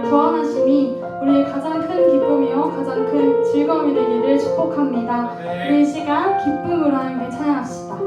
구원하심이 우리의 가장 큰 기쁨이요 가장 큰 즐거움이 되기를 축복합니다. 우리 이 시간 기쁨으로 하나님께 찬양합시다.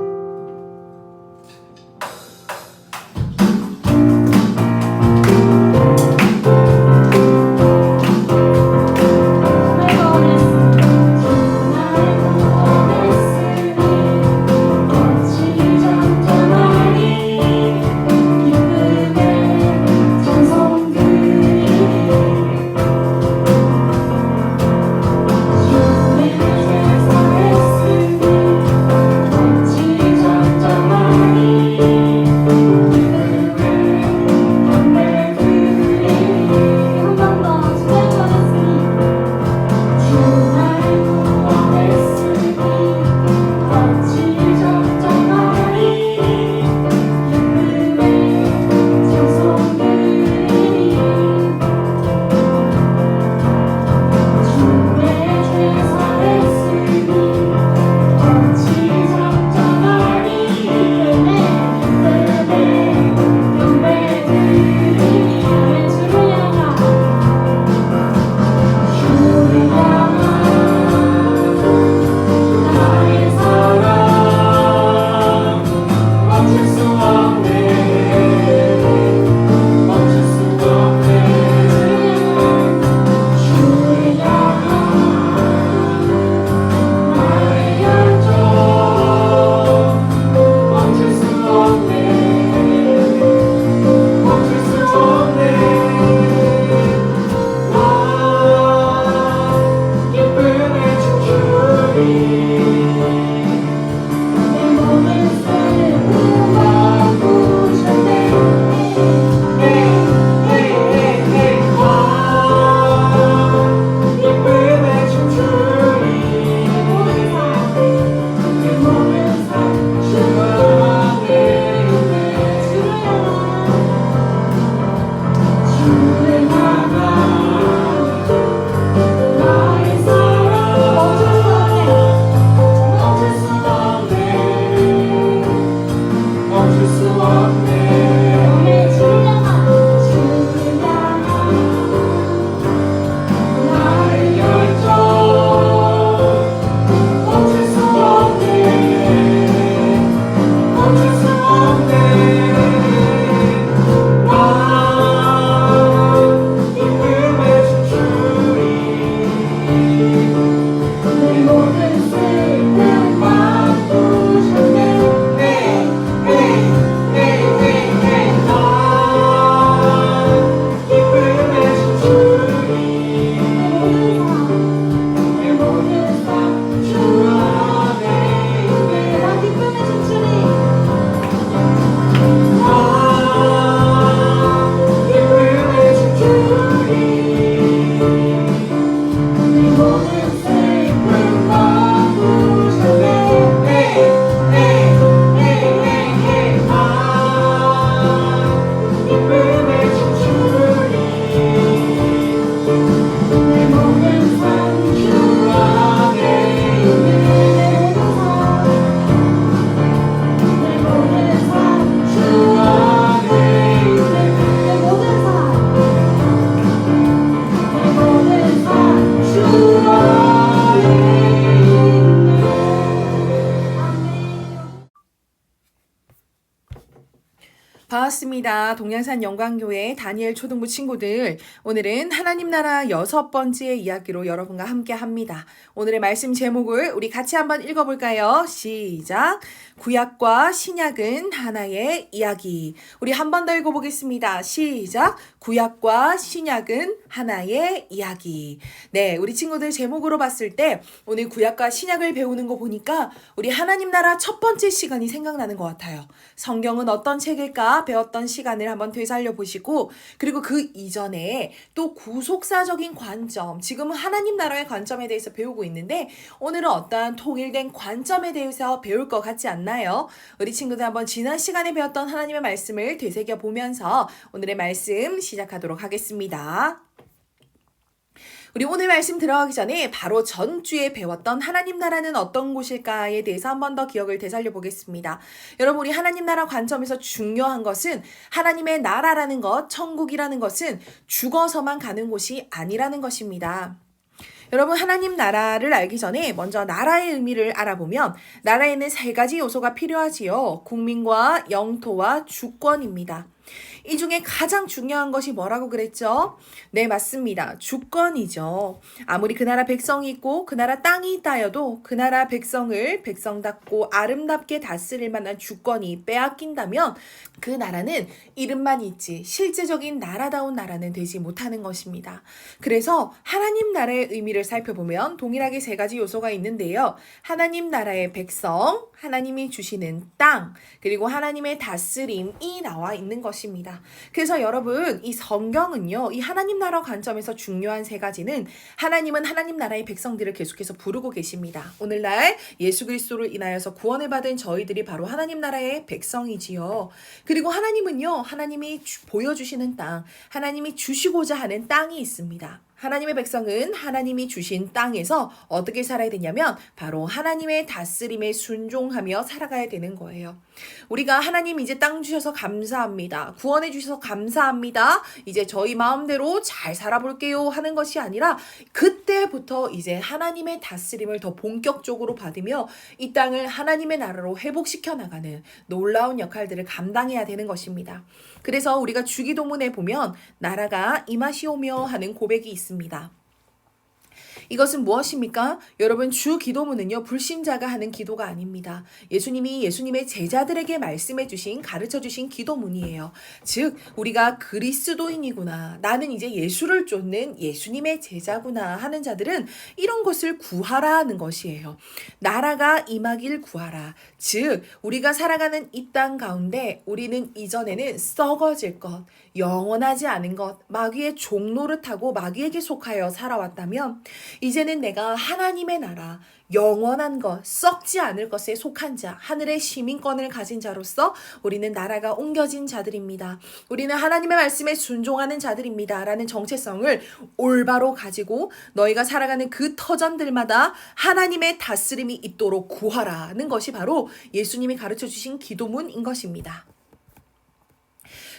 반갑습니다. 동양산 영광교회 다니엘 초등부 친구들, 오늘은 하나님 나라 6번째 이야기로 여러분과 함께 합니다. 오늘의 말씀 제목을 우리 같이 한번 읽어볼까요? 시작! 구약과 신약은 하나의 이야기. 우리 한 번 더 읽어보겠습니다. 시작! 구약과 신약은 하나의 이야기. 네, 우리 친구들 제목으로 봤을 때 오늘 구약과 신약을 배우는 거 보니까 우리 하나님 나라 첫 번째 시간이 생각나는 것 같아요. 성경은 어떤 책일까 배웠던 시간을 한번 되살려 보시고, 그리고 그 이전에 또 구속사적인 관점, 지금은 하나님 나라의 관점에 대해서 배우고 있는데 오늘은 어떠한 통일된 관점에 대해서 배울 것 같지 않나요? 우리 친구들 한번 지난 시간에 배웠던 하나님의 말씀을 되새겨 보면서 오늘의 말씀 시작하도록 하겠습니다. 우리 오늘 말씀 들어가기 전에 바로 전주에 배웠던 하나님 나라는 어떤 곳일까에 대해서 한 번 더 기억을 되살려 보겠습니다. 여러분, 우리 하나님 나라 관점에서 중요한 것은 하나님의 나라라는 것, 천국이라는 것은 죽어서만 가는 곳이 아니라는 것입니다. 여러분, 하나님 나라를 알기 전에 먼저 나라의 의미를 알아보면 나라에는 세 가지 요소가 필요하지요. 국민과 영토와 주권입니다. 이 중에 가장 중요한 것이 뭐라고 그랬죠? 네, 맞습니다. 주권이죠. 아무리 그 나라 백성이 있고 그 나라 땅이 있다 하여도 그 나라 백성을 백성답고 아름답게 다스릴 만한 주권이 빼앗긴다면 그 나라는 이름만 있지 실제적인 나라다운 나라는 되지 못하는 것입니다. 그래서 하나님 나라의 의미를 살펴보면 동일하게 세 가지 요소가 있는데요. 하나님 나라의 백성, 하나님이 주시는 땅, 그리고 하나님의 다스림이 나와 있는 것입니다. 그래서 여러분, 이 성경은요, 이 하나님 나라 관점에서 중요한 세 가지는 하나님은 하나님 나라의 백성들을 계속해서 부르고 계십니다. 오늘날 예수 그리스도를 인하여서 구원을 받은 저희들이 바로 하나님 나라의 백성이지요. 그리고 하나님은요, 하나님이 보여주시는 땅, 하나님이 주시고자 하는 땅이 있습니다. 하나님의 백성은 하나님이 주신 땅에서 어떻게 살아야 되냐면 바로 하나님의 다스림에 순종하며 살아가야 되는 거예요. 우리가 하나님 이제 땅 주셔서 감사합니다. 구원해 주셔서 감사합니다. 이제 저희 마음대로 잘 살아볼게요 하는 것이 아니라 그때부터 이제 하나님의 다스림을 더 본격적으로 받으며 이 땅을 하나님의 나라로 회복시켜 나가는 놀라운 역할들을 감당해야 되는 것입니다. 그래서 우리가 주기도문에 보면 나라가 임하시오며 하는 고백이 있습니다. 이것은 무엇입니까? 여러분, 주 기도문은요, 불신자가 하는 기도가 아닙니다. 예수님이 예수님의 제자들에게 말씀해 주신, 가르쳐 주신 기도문이에요. 즉, 우리가 그리스도인이구나, 나는 이제 예수를 쫓는 예수님의 제자구나 하는 자들은 이런 것을 구하라 하는 것이에요. 나라가 임하길 구하라. 즉, 우리가 살아가는 이 땅 가운데 우리는 이전에는 썩어질 것, 영원하지 않은 것, 마귀의 종노릇하고 마귀에게 속하여 살아왔다면 이제는 내가 하나님의 나라, 영원한 것, 썩지 않을 것에 속한 자, 하늘의 시민권을 가진 자로서 우리는 나라가 옮겨진 자들입니다. 우리는 하나님의 말씀에 순종하는 자들입니다. 라는 정체성을 올바로 가지고 너희가 살아가는 그 터전들마다 하나님의 다스림이 있도록 구하라는 것이 바로 예수님이 가르쳐 주신 기도문인 것입니다.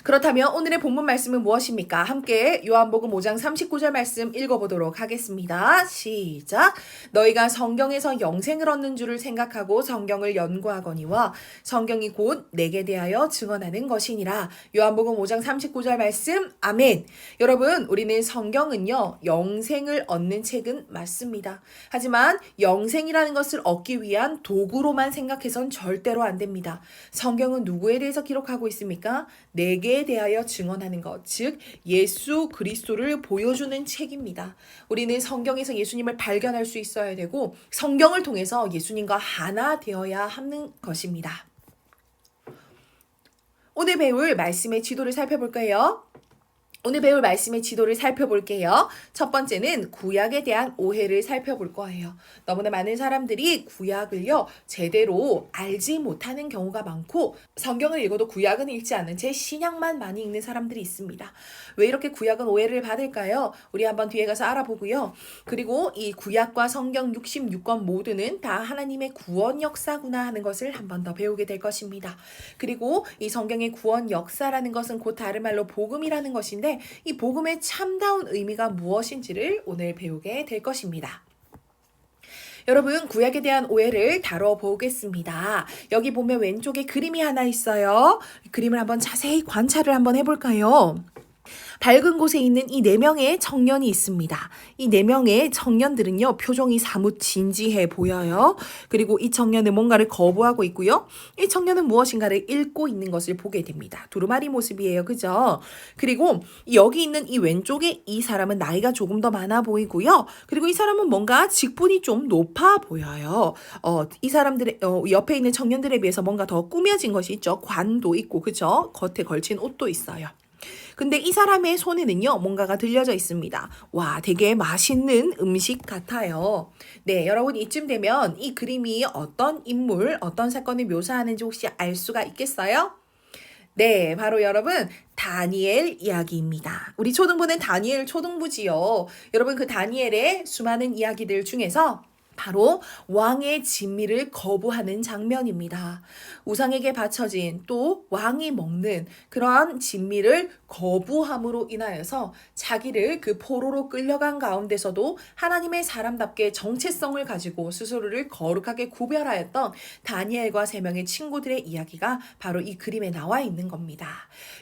그렇다면 오늘의 본문 말씀은 무엇입니까? 함께 요한복음 5장 39절 말씀 읽어보도록 하겠습니다. 시작! 너희가 성경에서 영생을 얻는 줄을 생각하고 성경을 연구하거니와 성경이 곧 내게 대하여 증언하는 것이니라. 요한복음 5장 39절 말씀, 아멘. 여러분, 우리는 성경은요, 영생을 얻는 책은 맞습니다. 하지만 영생이라는 것을 얻기 위한 도구로만 생각해선 절대로 안 됩니다. 성경은 누구에 대해서 기록하고 있습니까? 내게 대하여 증언하는 것, 즉 예수 그리스도를 보여주는 책입니다. 우리는 성경에서 예수님을 발견할 수 있어야 되고 성경을 통해서 예수님과 하나 되어야 하는 것입니다. 오늘 배울 말씀의 지도를 살펴볼까요? 오늘 배울 말씀의 지도를 살펴볼게요. 첫 번째는 구약에 대한 오해를 살펴볼 거예요. 너무나 많은 사람들이 구약을요, 제대로 알지 못하는 경우가 많고 성경을 읽어도 구약은 읽지 않은 채 신약만 많이 읽는 사람들이 있습니다. 왜 이렇게 구약은 오해를 받을까요? 우리 한번 뒤에 가서 알아보고요. 그리고 이 구약과 성경 66권 모두는 다 하나님의 구원 역사구나 하는 것을 한 번 더 배우게 될 것입니다. 그리고 이 성경의 구원 역사라는 것은 곧 다른 말로 복음이라는 것인데 이 복음의 참다운 의미가 무엇인지를 오늘 배우게 될 것입니다. 여러분, 구약에 대한 오해를 다뤄보겠습니다. 여기 보면 왼쪽에 그림이 하나 있어요. 그림을 한번 자세히 관찰을 한번 해볼까요? 밝은 곳에 있는 이 4명의 청년이 있습니다. 이 4명의 청년들은요, 표정이 사뭇 진지해 보여요. 그리고 이 청년은 뭔가를 거부하고 있고요. 이 청년은 무엇인가를 읽고 있는 것을 보게 됩니다. 두루마리 모습이에요. 그죠? 그리고 여기 있는 이 왼쪽에 이 사람은 나이가 조금 더 많아 보이고요. 그리고 이 사람은 뭔가 직분이 좀 높아 보여요. 이 사람들의 옆에 있는 청년들에 비해서 뭔가 더 꾸며진 것이 있죠. 관도 있고, 그죠? 겉에 걸친 옷도 있어요. 근데 이 사람의 손에는요, 뭔가가 들려져 있습니다. 와, 되게 맛있는 음식 같아요. 네, 여러분, 이쯤 되면 이 그림이 어떤 인물, 어떤 사건을 묘사하는지 혹시 알 수가 있겠어요? 네, 바로 여러분 다니엘 이야기입니다. 우리 초등부는 다니엘 초등부지요. 여러분 그 다니엘의 수많은 이야기들 중에서 바로 왕의 진미를 거부하는 장면입니다. 우상에게 바쳐진 또 왕이 먹는 그러한 진미를 거부함으로 인하여서 자기를 그 포로로 끌려간 가운데서도 하나님의 사람답게 정체성을 가지고 스스로를 거룩하게 구별하였던 다니엘과 세 명의 친구들의 이야기가 바로 이 그림에 나와 있는 겁니다.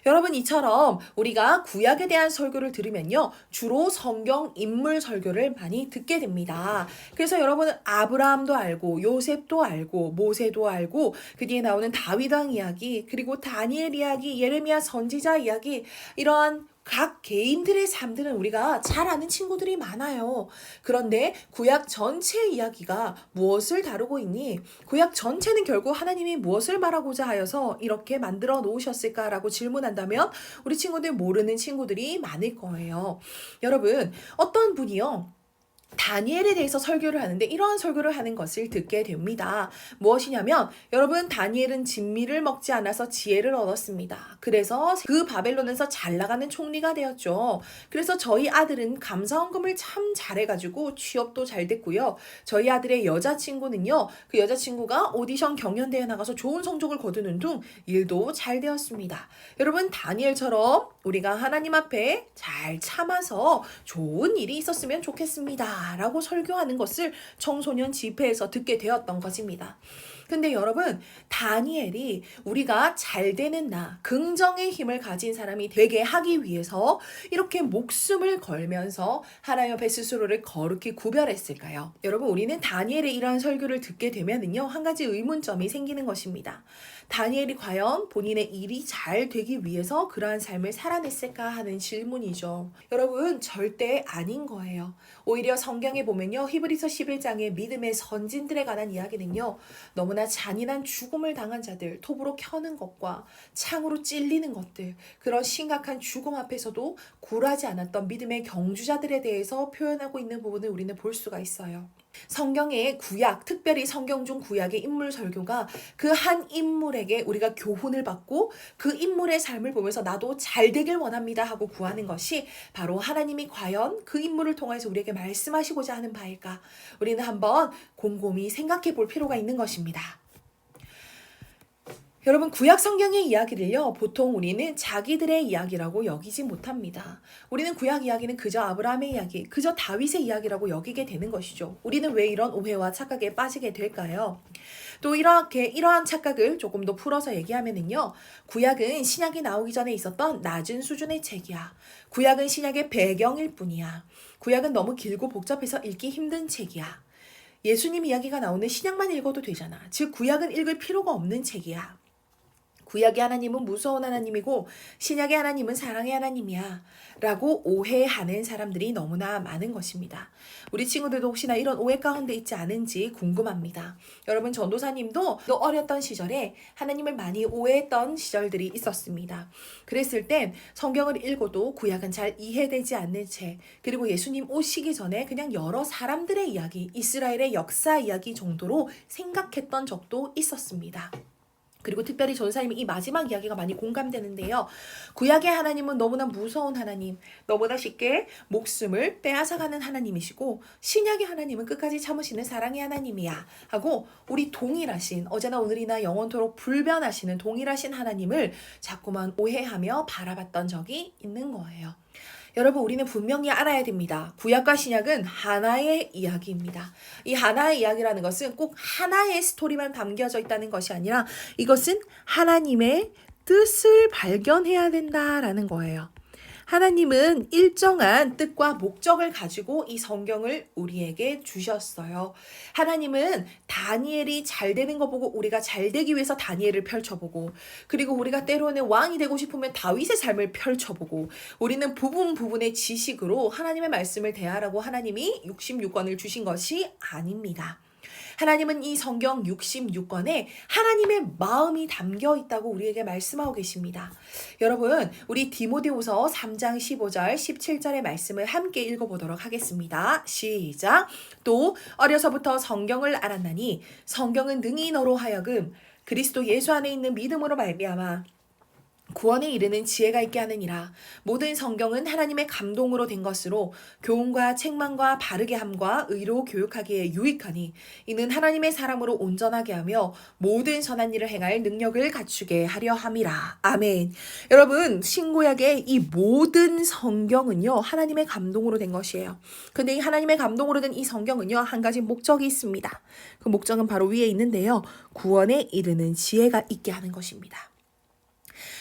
여러분 이처럼 우리가 구약에 대한 설교를 들으면요. 주로 성경 인물 설교를 많이 듣게 됩니다. 그래서 여러분은 아브라함도 알고 요셉도 알고 모세도 알고 그 뒤에 나오는 다윗 왕 이야기 그리고 다니엘 이야기 예레미야 선지자 이야기 이러한 각 개인들의 삶들은 우리가 잘 아는 친구들이 많아요. 그런데 구약 전체 이야기가 무엇을 다루고 있니? 구약 전체는 결국 하나님이 무엇을 말하고자 하여서 이렇게 만들어 놓으셨을까라고 질문한다면 우리 친구들 모르는 친구들이 많을 거예요. 여러분 어떤 분이요. 다니엘에 대해서 설교를 하는데 이러한 설교를 하는 것을 듣게 됩니다. 무엇이냐면 여러분 다니엘은 진미를 먹지 않아서 지혜를 얻었습니다. 그래서 그 바벨론에서 잘 나가는 총리가 되었죠. 그래서 저희 아들은 감사원금을 참 잘해가지고 취업도 잘 됐고요. 저희 아들의 여자친구는요. 그 여자친구가 오디션 경연대회 나가서 좋은 성적을 거두는 등 일도 잘 되었습니다. 여러분 다니엘처럼 우리가 하나님 앞에 잘 참아서 좋은 일이 있었으면 좋겠습니다. 라고 설교하는 것을 청소년 집회에서 듣게 되었던 것입니다. 근데 여러분 다니엘이 우리가 잘 되는 나 긍정의 힘을 가진 사람이 되게 하기 위해서 이렇게 목숨을 걸면서 하나님 앞에 스스로를 거룩히 구별했을까요? 여러분 우리는 다니엘의 이러한 설교를 듣게 되면은요 한 가지 의문점이 생기는 것입니다. 다니엘이 과연 본인의 일이 잘 되기 위해서 그러한 삶을 살아냈을까 하는 질문이죠. 여러분 절대 아닌 거예요. 오히려 성경에 보면요 히브리서 11장의 믿음의 선진들에 관한 이야기는요 너무나 잔인한 죽음을 당한 자들, 톱으로 켜는 것과 창으로 찔리는 것들, 그런 심각한 죽음 앞에서도 굴하지 않았던 믿음의 경주자들에 대해서 표현하고 있는 부분을 우리는 볼 수가 있어요. 성경의 구약, 특별히 성경 중 구약의 인물 설교가 그 한 인물에게 우리가 교훈을 받고 그 인물의 삶을 보면서 나도 잘 되길 원합니다 하고 구하는 것이 바로 하나님이 과연 그 인물을 통해서 우리에게 말씀하시고자 하는 바일까? 우리는 한번 곰곰이 생각해 볼 필요가 있는 것입니다. 여러분 구약 성경의 이야기를요 보통 우리는 자기들의 이야기라고 여기지 못합니다. 우리는 구약 이야기는 그저 아브라함의 이야기, 그저 다윗의 이야기라고 여기게 되는 것이죠. 우리는 왜 이런 오해와 착각에 빠지게 될까요? 또 이러한 착각을 조금 더 풀어서 얘기하면은요 구약은 신약이 나오기 전에 있었던 낮은 수준의 책이야. 구약은 신약의 배경일 뿐이야. 구약은 너무 길고 복잡해서 읽기 힘든 책이야. 예수님 이야기가 나오는 신약만 읽어도 되잖아. 즉 구약은 읽을 필요가 없는 책이야. 구약의 하나님은 무서운 하나님이고 신약의 하나님은 사랑의 하나님이야 라고 오해하는 사람들이 너무나 많은 것입니다. 우리 친구들도 혹시나 이런 오해 가운데 있지 않은지 궁금합니다. 여러분 전도사님도 또 어렸던 시절에 하나님을 많이 오해했던 시절들이 있었습니다. 그랬을 땐 성경을 읽어도 구약은 잘 이해되지 않는 채 그리고 예수님 오시기 전에 그냥 여러 사람들의 이야기, 이스라엘의 역사 이야기 정도로 생각했던 적도 있었습니다. 그리고 특별히 전사님이 이 마지막 이야기가 많이 공감되는데요. 구약의 하나님은 너무나 무서운 하나님, 너무나 쉽게 목숨을 빼앗아가는 하나님이시고 신약의 하나님은 끝까지 참으시는 사랑의 하나님이야 하고 우리 동일하신 어제나 오늘이나 영원토록 불변하시는 동일하신 하나님을 자꾸만 오해하며 바라봤던 적이 있는 거예요. 여러분 우리는 분명히 알아야 됩니다. 구약과 신약은 하나의 이야기입니다. 이 하나의 이야기라는 것은 꼭 하나의 스토리만 담겨져 있다는 것이 아니라 이것은 하나님의 뜻을 발견해야 된다라는 거예요. 하나님은 일정한 뜻과 목적을 가지고 이 성경을 우리에게 주셨어요. 하나님은 다니엘이 잘 되는 거 보고 우리가 잘 되기 위해서 다니엘을 펼쳐보고 그리고 우리가 때로는 왕이 되고 싶으면 다윗의 삶을 펼쳐보고 우리는 부분의 지식으로 하나님의 말씀을 대하라고 하나님이 66권을 주신 것이 아닙니다. 하나님은 이 성경 66권에 하나님의 마음이 담겨 있다고 우리에게 말씀하고 계십니다. 여러분, 우리 디모데후서 3장 15절, 17절의 말씀을 함께 읽어보도록 하겠습니다. 시작! 또 어려서부터 성경을 알았나니 성경은 능히 너로 하여금 그리스도 예수 안에 있는 믿음으로 말미암아 구원에 이르는 지혜가 있게 하느니라. 모든 성경은 하나님의 감동으로 된 것으로 교훈과 책망과 바르게 함과 의로 교육하기에 유익하니 이는 하나님의 사람으로 온전하게 하며 모든 선한 일을 행할 능력을 갖추게 하려 함이라. 아멘. 여러분, 신구약의 이 모든 성경은요, 하나님의 감동으로 된 것이에요. 근데 이 하나님의 감동으로 된 이 성경은요, 한 가지 목적이 있습니다. 그 목적은 바로 위에 있는데요, 구원에 이르는 지혜가 있게 하는 것입니다.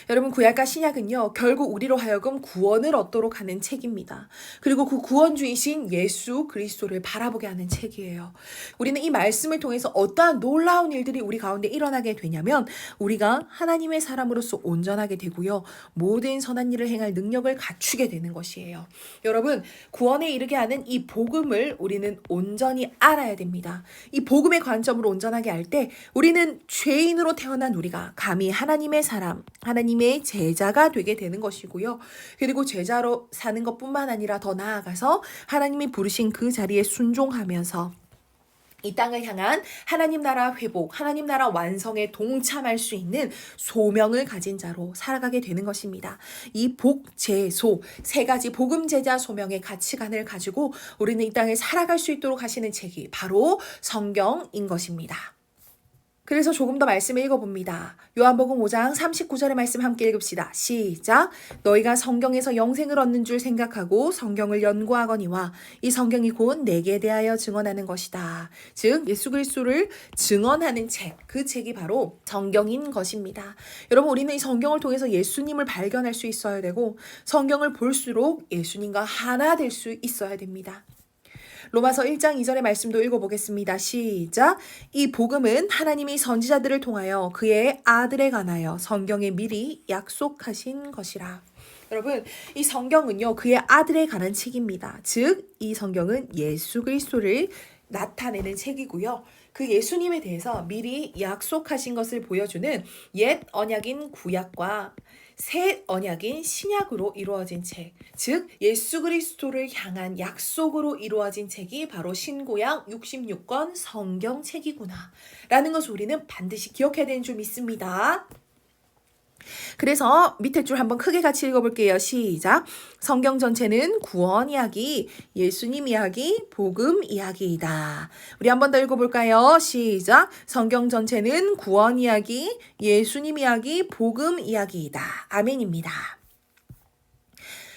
여러분, 구약과 신약은요, 결국 우리로 하여금 구원을 얻도록 하는 책입니다. 그리고 그 구원주이신 예수 그리스도를 바라보게 하는 책이에요. 우리는 이 말씀을 통해서 어떠한 놀라운 일들이 우리 가운데 일어나게 되냐면 우리가 하나님의 사람으로서 온전하게 되고요, 모든 선한 일을 행할 능력을 갖추게 되는 것이에요. 여러분, 구원에 이르게 하는 이 복음을 우리는 온전히 알아야 됩니다. 이 복음의 관점으로 온전하게 할 때 우리는 죄인으로 태어난 우리가 감히 하나님의 사람, 하나님의 제자가 되게 되는 것이고요. 그리고 제자로 사는 것뿐만 아니라 더 나아가서 하나님이 부르신 그 자리에 순종하면서 이 땅을 향한 하나님 나라 회복, 하나님 나라 완성에 동참할 수 있는 소명을 가진 자로 살아가게 되는 것입니다. 이 복, 제, 소, 세 가지 복음, 제자, 소명의 가치관을 가지고 우리는 이 땅을 살아갈 수 있도록 하시는 책이 바로 성경인 것입니다. 그래서 조금 더 말씀을 읽어봅니다. 요한복음 5장 39절의 말씀 함께 읽읍시다. 시작. 너희가 성경에서 영생을 얻는 줄 생각하고 성경을 연구하거니와 이 성경이 곧 내게 대하여 증언하는 것이다. 즉 예수 그리스도를 증언하는 책, 그 책이 바로 성경인 것입니다. 여러분, 우리는 이 성경을 통해서 예수님을 발견할 수 있어야 되고 성경을 볼수록 예수님과 하나 될 수 있어야 됩니다. 로마서 1장 2절의 말씀도 읽어보겠습니다. 시작. 이 복음은 하나님이 선지자들을 통하여 그의 아들에 관하여 성경에 미리 약속하신 것이라. 여러분, 이 성경은요, 그의 아들에 관한 책입니다. 즉, 이 성경은 예수 그리스도를 나타내는 책이고요. 그 예수님에 대해서 미리 약속하신 것을 보여주는 옛 언약인 구약과 새 언약인 신약으로 이루어진 책, 즉 예수 그리스도를 향한 약속으로 이루어진 책이 바로 신구약 66권 성경책이구나 라는 것을 우리는 반드시 기억해야 되는 줄 믿습니다. 그래서 밑에 줄 한번 크게 같이 읽어볼게요. 시작. 성경 전체는 구원 이야기, 예수님 이야기, 복음 이야기이다. 우리 한번 더 읽어볼까요? 시작. 성경 전체는 구원 이야기, 예수님 이야기, 복음 이야기이다. 아멘입니다.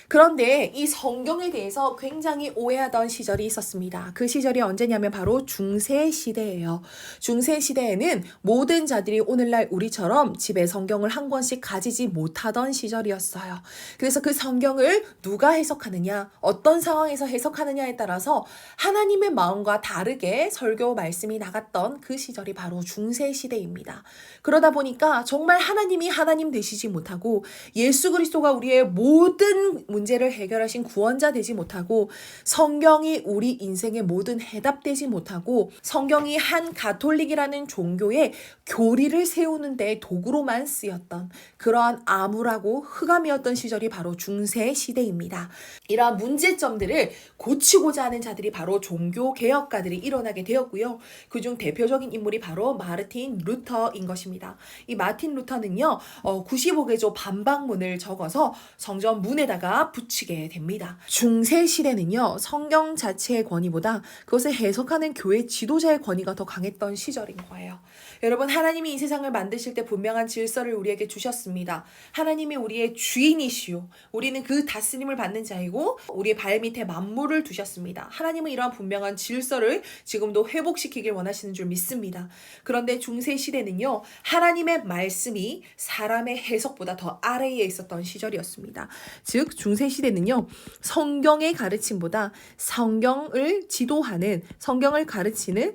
그런데 이 성경에 대해서 굉장히 오해하던 시절이 있었습니다. 그 시절이 언제냐면 바로 중세시대예요. 중세시대에는 모든 자들이 오늘날 우리처럼 집에 성경을 한 권씩 가지지 못하던 시절이었어요. 그래서 그 성경을 누가 해석하느냐, 어떤 상황에서 해석하느냐에 따라서 하나님의 마음과 다르게 설교 말씀이 나갔던 그 시절이 바로 중세시대입니다. 그러다 보니까 정말 하나님이 하나님 되시지 못하고 예수 그리스도가 우리의 모든 문제를 해결하신 구원자 되지 못하고 성경이 우리 인생의 모든 해답되지 못하고 성경이 한 가톨릭이라는 종교의 교리를 세우는 데 도구로만 쓰였던 그러한 암울하고 흑암이었던 시절이 바로 중세 시대입니다. 이러한 문제점들을 고치고자 하는 자들이 바로 종교개혁가들이 일어나게 되었고요. 그중 대표적인 인물이 바로 마르틴 루터인 것입니다. 이 마틴 루터는요, 95개조 반박문을 적어서 성전 문에다가 붙이게 됩니다. 중세 시대는요, 성경 자체의 권위보다 그것을 해석하는 교회 지도자의 권위가 더 강했던 시절인 거예요. 여러분, 하나님이 이 세상을 만드실 때 분명한 질서를 우리에게 주셨습니다. 하나님이 우리의 주인이시오. 우리는 그 다스림을 받는 자이고 우리의 발밑에 만물을 두셨습니다. 하나님은 이러한 분명한 질서를 지금도 회복시키길 원하시는 줄 믿습니다. 그런데 중세 시대는요, 하나님의 말씀이 사람의 해석보다 더 아래에 있었던 시절이었습니다. 즉 중세 시대는요, 성경의 가르침보다 성경을 지도하는, 성경을 가르치는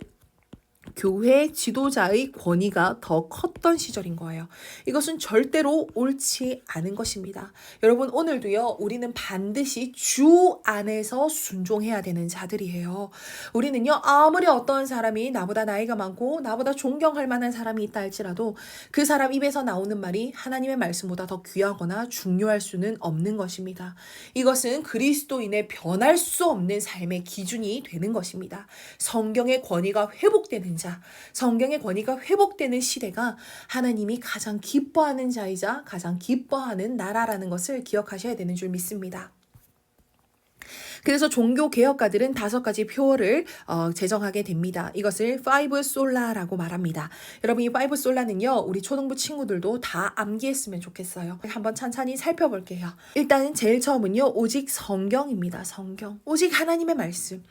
교회 지도자의 권위가 더 컸던 시절인 거예요. 이것은 절대로 옳지 않은 것입니다. 여러분, 오늘도요, 우리는 반드시 주 안에서 순종해야 되는 자들이에요. 우리는요, 아무리 어떤 사람이 나보다 나이가 많고 나보다 존경할 만한 사람이 있다 할지라도 그 사람 입에서 나오는 말이 하나님의 말씀보다 더 귀하거나 중요할 수는 없는 것입니다. 이것은 그리스도인의 변할 수 없는 삶의 기준이 되는 것입니다. 성경의 권위가 회복되는 자, 자이자 성경의 권위가 회복되는 시대가 하나님이 가장 기뻐하는 자이자 가장 기뻐하는 나라라는 것을 기억하셔야 되는 줄 믿습니다. 그래서 종교 개혁가들은 5가지 표어를 제정하게 됩니다. 이것을 5 솔라라고 말합니다. 여러분 이 5 솔라는요. 우리 초등부 친구들도 다 암기했으면 좋겠어요. 한번 찬찬히 살펴볼게요. 일단 제일 처음은요. 오직 성경입니다. 성경. 오직 하나님의 말씀.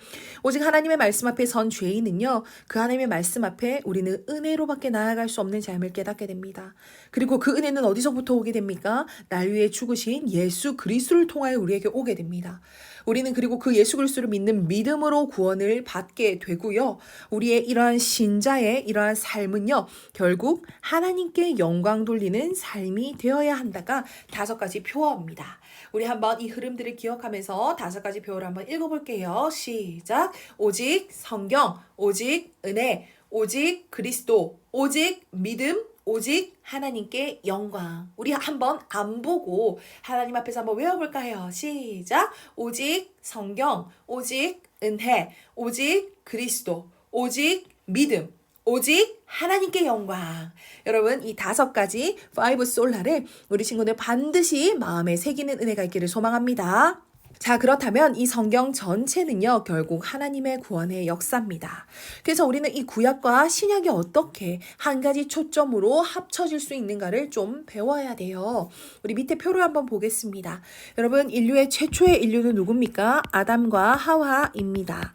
오직 하나님의 말씀 앞에 선 죄인은요. 그 하나님의 말씀 앞에 우리는 은혜로밖에 나아갈 수 없는 삶을 깨닫게 됩니다. 그리고 그 은혜는 어디서부터 오게 됩니까? 날 위해 죽으신 예수 그리스도를 통하여 우리에게 오게 됩니다. 우리는 그리고 그 예수 그리스도를 믿는 믿음으로 구원을 받게 되고요. 우리의 이러한 신자의 이러한 삶은요. 결국 하나님께 영광 돌리는 삶이 되어야 한다가 5가지 표어입니다. 우리 한번 이 흐름들을 기억하면서 5가지 표어를 한번 읽어볼게요. 시작. 오직 성경, 오직 은혜, 오직 그리스도, 오직 믿음, 오직 하나님께 영광. 우리 한번 안 보고 하나님 앞에서 한번 외워볼까요? 시작. 오직 성경, 오직 은혜, 오직 그리스도, 오직 믿음, 오직 하나님께 영광. 여러분 이 5가지 5 솔라를 우리 친구들 반드시 마음에 새기는 은혜가 있기를 소망합니다. 자, 그렇다면 이 성경 전체는요, 결국 하나님의 구원의 역사입니다. 그래서 우리는 이 구약과 신약이 어떻게 한 가지 초점으로 합쳐질 수 있는가를 좀 배워야 돼요. 우리 밑에 표를 한번 보겠습니다. 여러분, 인류의 최초의 인류는 누굽니까? 아담과 하와입니다.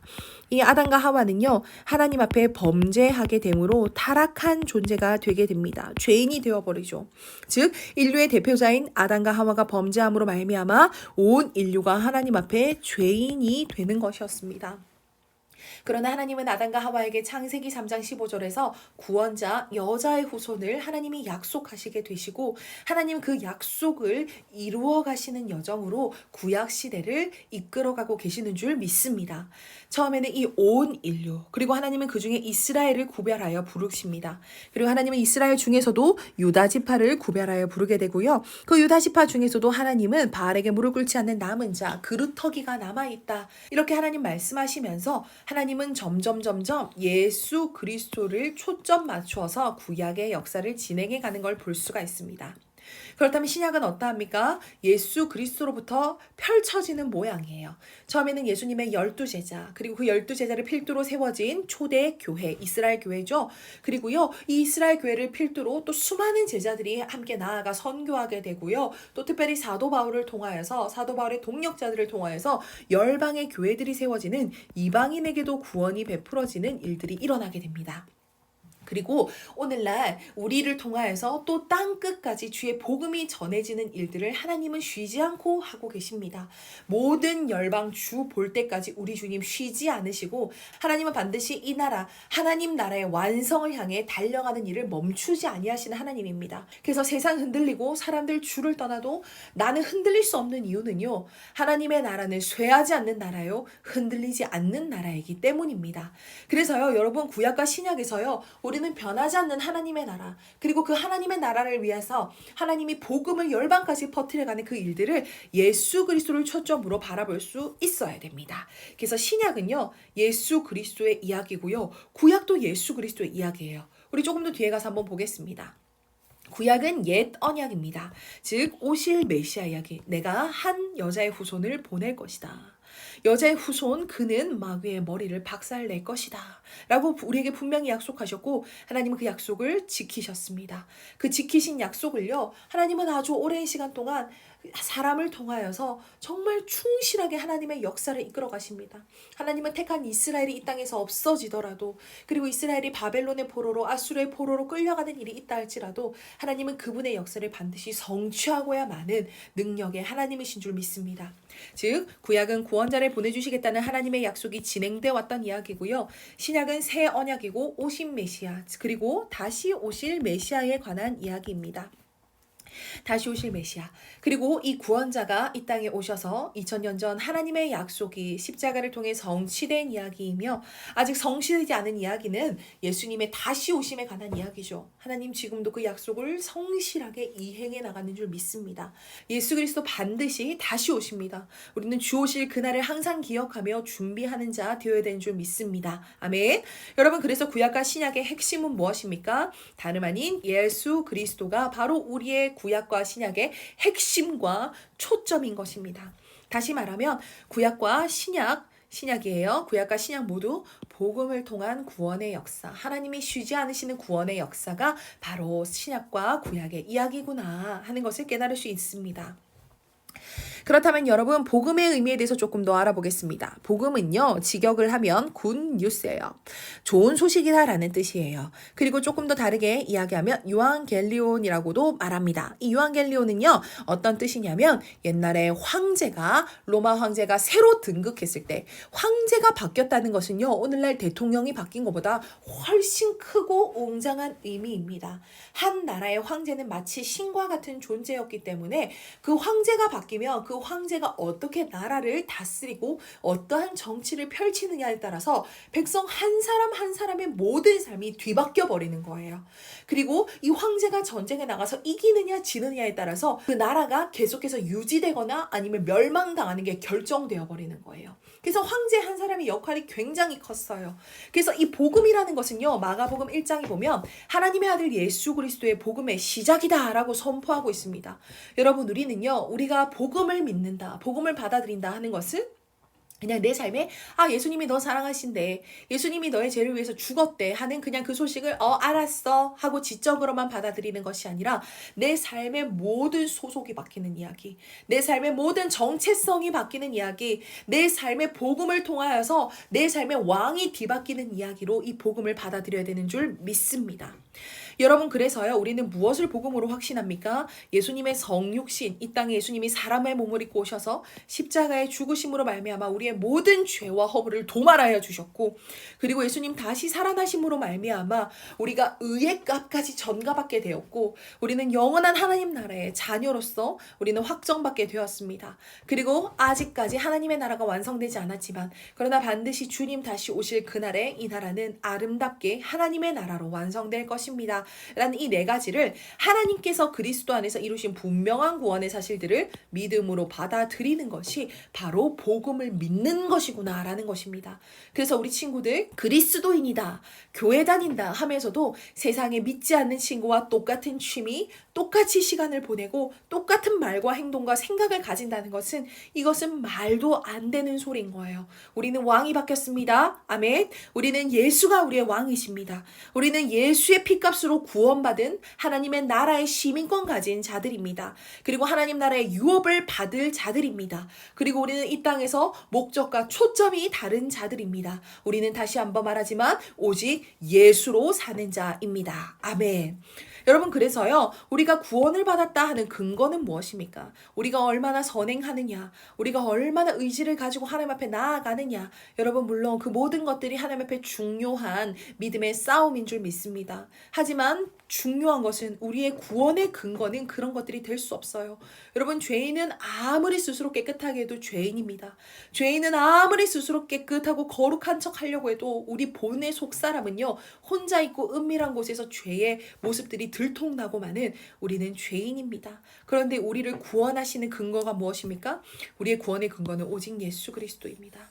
이 아담과 하와는요, 하나님 앞에 범죄하게 되므로 타락한 존재가 되게 됩니다. 죄인이 되어버리죠. 즉, 인류의 대표자인 아담과 하와가 범죄함으로 말미암아 온 인류가 하나님 앞에 죄인이 되는 것이었습니다. 그러나 하나님은 아담과 하와에게 창세기 3장 15절에서 구원자 여자의 후손을 하나님이 약속하시게 되시고 하나님 그 약속을 이루어 가시는 여정으로 구약 시대를 이끌어가고 계시는 줄 믿습니다. 처음에는 이 온 인류 그리고 하나님은 그 중에 이스라엘을 구별하여 부르십니다. 그리고 하나님은 이스라엘 중에서도 유다 지파를 구별하여 부르게 되고요. 그 유다 지파 중에서도 하나님은 바알에게 무릎 꿇지 않는 남은 자 그루터기가 남아있다. 이렇게 하나님 말씀하시면서 하나님은 점점 예수 그리스도를 초점 맞추어서 구약의 역사를 진행해 가는 걸 볼 수가 있습니다. 그렇다면 신약은 어떠합니까? 예수 그리스도로부터 펼쳐지는 모양이에요. 처음에는 예수님의 12제자 그리고 그 12제자를 필두로 세워진 초대 교회 이스라엘 교회죠. 그리고요 이 이스라엘 교회를 필두로 또 수많은 제자들이 함께 나아가 선교하게 되고요. 또 특별히 사도 바울을 통하여서 사도 바울의 동역자들을 통하여서 열방의 교회들이 세워지는 이방인에게도 구원이 베풀어지는 일들이 일어나게 됩니다. 그리고 오늘날 우리를 통하여서 또 땅끝까지 주의 복음이 전해지는 일들을 하나님은 쉬지 않고 하고 계십니다. 모든 열방 주 볼 때까지 우리 주님 쉬지 않으시고 하나님은 반드시 이 나라 하나님 나라의 완성을 향해 달려가는 일을 멈추지 아니하시는 하나님입니다. 그래서 세상 흔들리고 사람들 주를 떠나도 나는 흔들릴 수 없는 이유는요. 하나님의 나라는 쇠하지 않는 나라요. 흔들리지 않는 나라이기 때문입니다. 그래서요 여러분 구약과 신약에서요 우리는 변하지 않는 하나님의 나라 그리고 그 하나님의 나라를 위해서 하나님이 복음을 열방까지 퍼뜨려가는 그 일들을 예수 그리스도를 초점으로 바라볼 수 있어야 됩니다. 그래서 신약은요 예수 그리스도의 이야기고요 구약도 예수 그리스도의 이야기예요. 우리 조금 더 뒤에 가서 한번 보겠습니다. 구약은 옛 언약입니다. 즉 오실 메시아 이야기 내가 한 여자의 후손을 보낼 것이다. 여자의 후손 그는 마귀의 머리를 박살낼 것이다 라고 우리에게 분명히 약속하셨고 하나님은 그 약속을 지키셨습니다. 그 지키신 약속을요 하나님은 아주 오랜 시간 동안 사람을 통하여서 정말 충실하게 하나님의 역사를 이끌어 가십니다. 하나님은 택한 이스라엘이 이 땅에서 없어지더라도 그리고 이스라엘이 바벨론의 포로로 아수르의 포로로 끌려가는 일이 있다 할지라도 하나님은 그분의 역사를 반드시 성취하고야만은 능력의 하나님이신 줄 믿습니다. 즉 구약은 구원자를 보내주시겠다는 하나님의 약속이 진행되어 왔던 이야기고요. 신약은 새 언약이고 오신 메시아 그리고 다시 오실 메시아에 관한 이야기입니다. 다시 오실 메시아. 그리고 이 구원자가 이 땅에 오셔서 2000년 전 하나님의 약속이 십자가를 통해 성취된 이야기이며, 아직 성취되지 않은 이야기는 예수님의 다시 오심에 관한 이야기죠. 하나님 지금도 그 약속을 성실하게 이행해 나가는 줄 믿습니다. 예수 그리스도 반드시 다시 오십니다. 우리는 주 오실 그날을 항상 기억하며 준비하는 자 되어야 되는 줄 믿습니다. 아멘. 여러분, 그래서 구약과 신약의 핵심은 무엇입니까? 다름 아닌 예수 그리스도가 바로 우리의 구약과 신약의 핵심과 초점인 것입니다. 다시 말하면 구약과 신약이에요. 구약과 신약 모두 복음을 통한 구원의 역사, 하나님이 쉬지 않으시는 구원의 역사가 바로 신약과 구약의 이야기구나 하는 것을 깨달을 수 있습니다. 그렇다면 여러분, 복음의 의미에 대해서 조금 더 알아보겠습니다. 복음은요, 직역을 하면 굿뉴스예요. 좋은 소식이다라는 뜻이에요. 그리고 조금 더 다르게 이야기하면 유앙겔리온이라고도 말합니다. 이 유앙겔리온은요, 어떤 뜻이냐면 옛날에 로마 황제가 새로 등극했을 때 황제가 바뀌었다는 것은요, 오늘날 대통령이 바뀐 것보다 훨씬 크고 웅장한 의미입니다. 한 나라의 황제는 마치 신과 같은 존재였기 때문에 그 황제가 바뀌면 그 황제가 어떻게 나라를 다스리고 어떠한 정치를 펼치느냐에 따라서 백성 한 사람 한 사람의 모든 삶이 뒤바뀌어 버리는 거예요. 그리고 이 황제가 전쟁에 나가서 이기느냐 지느냐에 따라서 그 나라가 계속해서 유지되거나 아니면 멸망당하는 게 결정되어 버리는 거예요. 그래서 황제 한 사람의 역할이 굉장히 컸어요. 그래서 이 복음이라는 것은요, 마가복음 1장에 보면 하나님의 아들 예수 그리스도의 복음의 시작이다라고 선포하고 있습니다. 여러분, 우리는요, 우리가 복음을 믿는다, 복음을 받아들인다 하는 것은 그냥 내 삶에 예수님이 너 사랑하신대, 예수님이 너의 죄를 위해서 죽었대 하는 그냥 그 소식을 알았어 하고 지적으로만 받아들이는 것이 아니라 내 삶의 모든 소속이 바뀌는 이야기, 내 삶의 모든 정체성이 바뀌는 이야기, 내 삶의 복음을 통하여서 내 삶의 왕이 뒤바뀌는 이야기로 이 복음을 받아들여야 되는 줄 믿습니다. 여러분, 그래서요, 우리는 무엇을 복음으로 확신합니까? 예수님의 성육신, 이 땅에 예수님이 사람의 몸을 입고 오셔서 십자가의 죽으심으로 말미암아 우리의 모든 죄와 허물을 도말하여 주셨고, 그리고 예수님 다시 살아나심으로 말미암아 우리가 의의 값까지 전가받게 되었고, 우리는 영원한 하나님 나라의 자녀로서 우리는 확정받게 되었습니다. 그리고 아직까지 하나님의 나라가 완성되지 않았지만, 그러나 반드시 주님 다시 오실 그날에 이 나라는 아름답게 하나님의 나라로 완성될 것입니다. 라는 이 네 가지를 하나님께서 그리스도 안에서 이루신 분명한 구원의 사실들을 믿음으로 받아들이는 것이 바로 복음을 믿는 것이구나 라는 것입니다. 그래서 우리 친구들, 그리스도인이다, 교회 다닌다 하면서도 세상에 믿지 않는 친구와 똑같은 취미, 똑같이 시간을 보내고 똑같은 말과 행동과 생각을 가진다는 것은, 이것은 말도 안 되는 소리인 거예요. 우리는 왕이 바뀌었습니다. 아멘. 우리는 예수가 우리의 왕이십니다. 우리는 예수의 피값으로 구원받은 하나님의 나라의 시민권 가진 자들입니다. 그리고 하나님 나라의 유업을 받을 자들입니다. 그리고 우리는 이 땅에서 목적과 초점이 다른 자들입니다. 우리는 다시 한번 말하지만 오직 예수로 사는 자입니다. 아멘. 여러분, 그래서요, 우리가 구원을 받았다 하는 근거는 무엇입니까? 우리가 얼마나 선행하느냐, 우리가 얼마나 의지를 가지고 하나님 앞에 나아가느냐. 여러분, 물론 그 모든 것들이 하나님 앞에 중요한 믿음의 싸움인 줄 믿습니다. 하지만 중요한 것은 우리의 구원의 근거는 그런 것들이 될 수 없어요. 여러분, 죄인은 아무리 스스로 깨끗하게 해도 죄인입니다. 죄인은 아무리 스스로 깨끗하고 거룩한 척 하려고 해도 우리 본의 속사람은요, 혼자 있고 은밀한 곳에서 죄의 모습들이 들통나고 마는 우리는 죄인입니다. 그런데 우리를 구원하시는 근거가 무엇입니까? 우리의 구원의 근거는 오직 예수 그리스도입니다.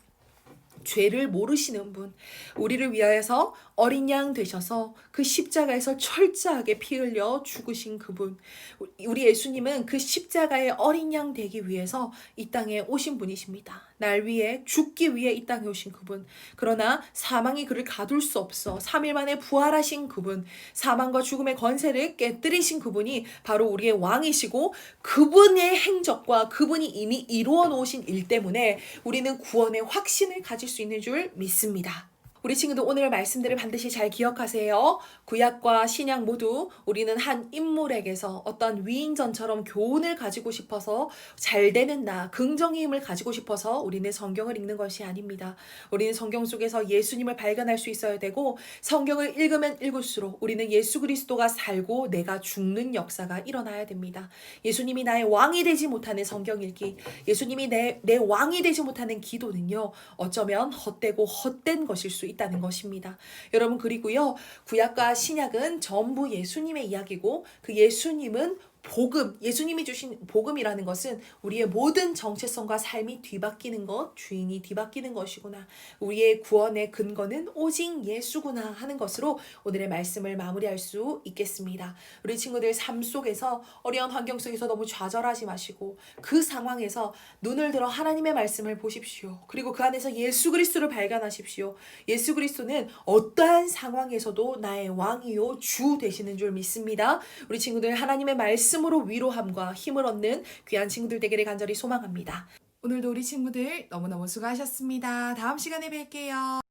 죄를 모르시는 분, 우리를 위하여서 어린 양 되셔서 그 십자가에서 철저하게 피 흘려 죽으신 그분, 우리 예수님은 그 십자가의 어린 양 되기 위해서 이 땅에 오신 분이십니다. 날 위해 죽기 위해 이 땅에 오신 그분, 그러나 사망이 그를 가둘 수 없어 3일 만에 부활하신 그분, 사망과 죽음의 권세를 깨뜨리신 그분이 바로 우리의 왕이시고, 그분의 행적과 그분이 이미 이루어 놓으신 일 때문에 우리는 구원의 확신을 가질 수 있는 줄 믿습니다. 우리 친구들 오늘 말씀들을 반드시 잘 기억하세요. 구약과 신약 모두 우리는 한 인물에게서 어떤 위인전처럼 교훈을 가지고 싶어서 잘 되는 나, 긍정의 힘을 가지고 싶어서 우리는 성경을 읽는 것이 아닙니다. 우리는 성경 속에서 예수님을 발견할 수 있어야 되고 성경을 읽으면 읽을수록 우리는 예수 그리스도가 살고 내가 죽는 역사가 일어나야 됩니다. 예수님이 나의 왕이 되지 못하는 성경 읽기, 예수님이 내 왕이 되지 못하는 기도는요, 어쩌면 헛되고 헛된 것일 수 있다는 것입니다. 여러분, 그리고요, 구약과 신약은 전부 예수님의 이야기고 그 예수님은 복음, 예수님이 주신 복음이라는 것은 우리의 모든 정체성과 삶이 뒤바뀌는 것, 주인이 뒤바뀌는 것이구나. 우리의 구원의 근거는 오직 예수구나 하는 것으로 오늘의 말씀을 마무리할 수 있겠습니다. 우리 친구들 삶 속에서 어려운 환경 속에서 너무 좌절하지 마시고 그 상황에서 눈을 들어 하나님의 말씀을 보십시오. 그리고 그 안에서 예수 그리스도를 발견하십시오. 예수 그리스도는 어떠한 상황에서도 나의 왕이요 주 되시는 줄 믿습니다. 우리 친구들 하나님의 말씀으로 위로함과 힘을 얻는 귀한 친구들 되기를 간절히 소망합니다. 오늘도 우리 친구들 너무너무 수고하셨습니다. 다음 시간에 뵐게요.